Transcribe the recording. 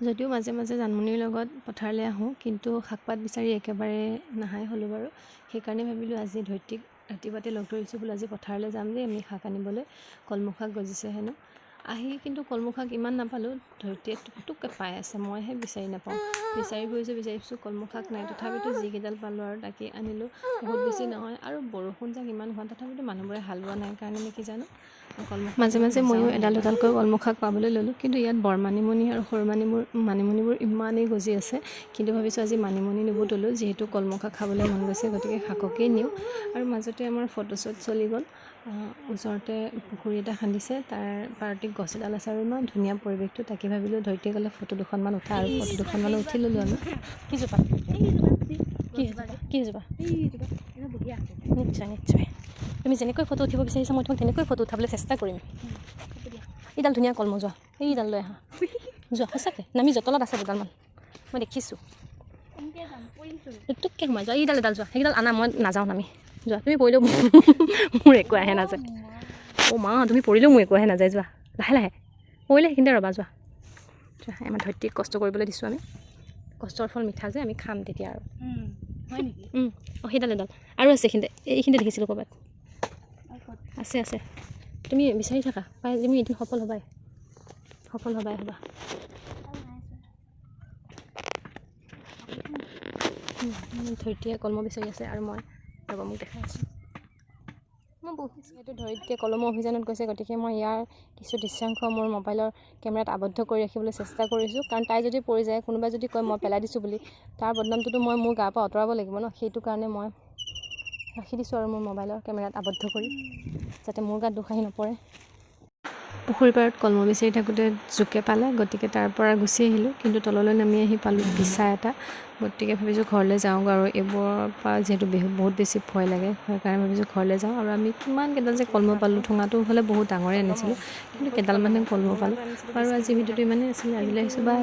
যদিও মাজে মাজে জানমনিৰ লগত পথাৰলৈ আহোঁ, কিন্তু শাক-পাত বিচাৰি একেবাৰে নাহাই হ'লোঁ বাৰু। সেইকাৰণে ভাবিলোঁ আজি ধৰিত্ৰীক ৰাতিপুৱাতে লগ ধৰিছোঁ বোলো আজি পথাৰলৈ যাম দেই আমি শাক আনিবলৈ। কলমৌ শাক গজিছে হেনো। আহি কিন্তু কলমৌ শাক ইমান নাপালোঁ, ধৰিত্ৰীয়ে টুকটুককৈ পাই আছে, মইহে বিচাৰি নাপাওঁ। বিচাৰি ফুৰিছোঁ কলমৌ শাক নাই, তথাপিতো যিকেইডাল পালোঁ আৰু তাকে আনিলোঁ। বহুত বেছি নহয় আৰু বৰষুণ যাক ইমান হোৱা, তথাপিতো মানুহবোৰে হাল বোৱা নাই কাৰণে নেকি জানো কলমৌ শাক মাজে মাজে ময়ো এডাল দুডালকৈ কলমৌ শাক পাবলৈ ল'লোঁ। কিন্তু ইয়াত বৰমানিমুনি আৰু সৰু মানিমুনিবোৰ ইমানেই গজি আছে, কিন্তু ভাবিছোঁ আজি মানিমুনি নুবুটলোঁ, যিহেতু কলমৌ শাক খাবলৈ মন গৈছে, গতিকে শাককেই নিওঁ। আৰু মাজতে আমাৰ ফটোশ্বুট চলি গ'ল। ওচৰতে পুখুৰী এটা খান্দিছে, তাৰ পাৰতে গছ এডাল আছে আৰু ইমান ধুনীয়া পৰিৱেশটো, তাকে ভাবিলোঁ ধৰিত্ৰীয়ে ক'লে ফটো দুখনমান উঠা, আৰু ফটো দুখনমান উঠি ল'লোঁ আমি। কি জোপা নিশ্চয় নিশ্চয়, তুমি যেনেকৈ ফটো উঠিব বিচাৰিছা মই তোমাক তেনেকৈ ফটো উঠাবলৈ চেষ্টা কৰিম। এইডাল ধুনীয়া কলমৌ, যোৱা এইডাল লৈ আহা, যোৱা সঁচাকৈ নামি তলত আছে দুডালমান, মই দেখিছোঁ। টুককৈ সোমাই যোৱা, এইডাল যোৱা, সেইডাল আনা, মই নাযাওঁ নামি, যোৱা তুমি পৰিলেও মোৰ একো আহে নাযায়। অ' মা তুমি পৰিলেও মোৰ একো আহে নাযায়, যোৱা লাহে লাহে, পৰিলে সেইখিনিতে ৰ'বা, যোৱা যোৱা। আমাৰ ধৰিত্ৰীক কষ্ট কৰিবলৈ দিছোঁ আমি, কষ্টৰ ফল মিঠা যে, আমি খাম তেতিয়া আৰু। অঁ সেইডাল আৰু আছে এইখিনিতে দেখিছিলোঁ ক'ৰবাত আছে আছে, তুমি বিচাৰি থাকা, পাই তুমি এদিন সফল হ'বাই হ'বা। ধৰিত্ৰীয়ে কলমৌ বিচাৰি আছে আৰু মই ৰ'বা মোক দেখাই আছোঁ। মই বহিছোঁ, এইটো ধৰিত্ৰীয়ে কলমৌ অভিযানত গৈছে, গতিকে মই ইয়াৰ কিছু দৃশ্যাংশ মোৰ মোবাইলৰ কেমেৰাত আবদ্ধ কৰি ৰাখিবলৈ চেষ্টা কৰিছোঁ, কাৰণ তাই যদি পৰি যায়, কোনোবাই যদি কয় মই পেলাই দিছোঁ বুলি, তাৰ বদনামটোতো মই মোৰ গাৰ পৰা আঁতৰাব লাগিব ন, সেইটো কাৰণে মই ৰাখি দিছোঁ আৰু মোৰ মোবাইলৰ কেমেৰাত আবদ্ধ কৰি, যাতে মোৰ গাত দুখ আহি নপৰে। পুখুৰী পাৰত কলমৌ বিচাৰি থাকোঁতে জোকে পালে, গতিকে তাৰ পৰা গুচি আহিলোঁ। কিন্তু তললৈ নামি আহি পালোঁ বিচা এটা, গতিকে ভাবিছোঁ ঘৰলৈ যাওঁগৈ, আৰু এইবোৰৰ পৰা যিহেতু বহুত বেছি ভয় লাগে, সেইকাৰণে ভাবিছোঁ ঘৰলৈ যাওঁ। আৰু আমি কিমান কেইডাল যে কলমৌ পালোঁ, ঠুঙাটো হ'লে বহুত ডাঙৰেই আনিছিলোঁ, কিন্তু কেইডালমানহে কলমৌ পালোঁ। আৰু আজি ভিডিঅ'টো ইমানেই আছিলে, আজিলৈ আহিছোঁ, বাই।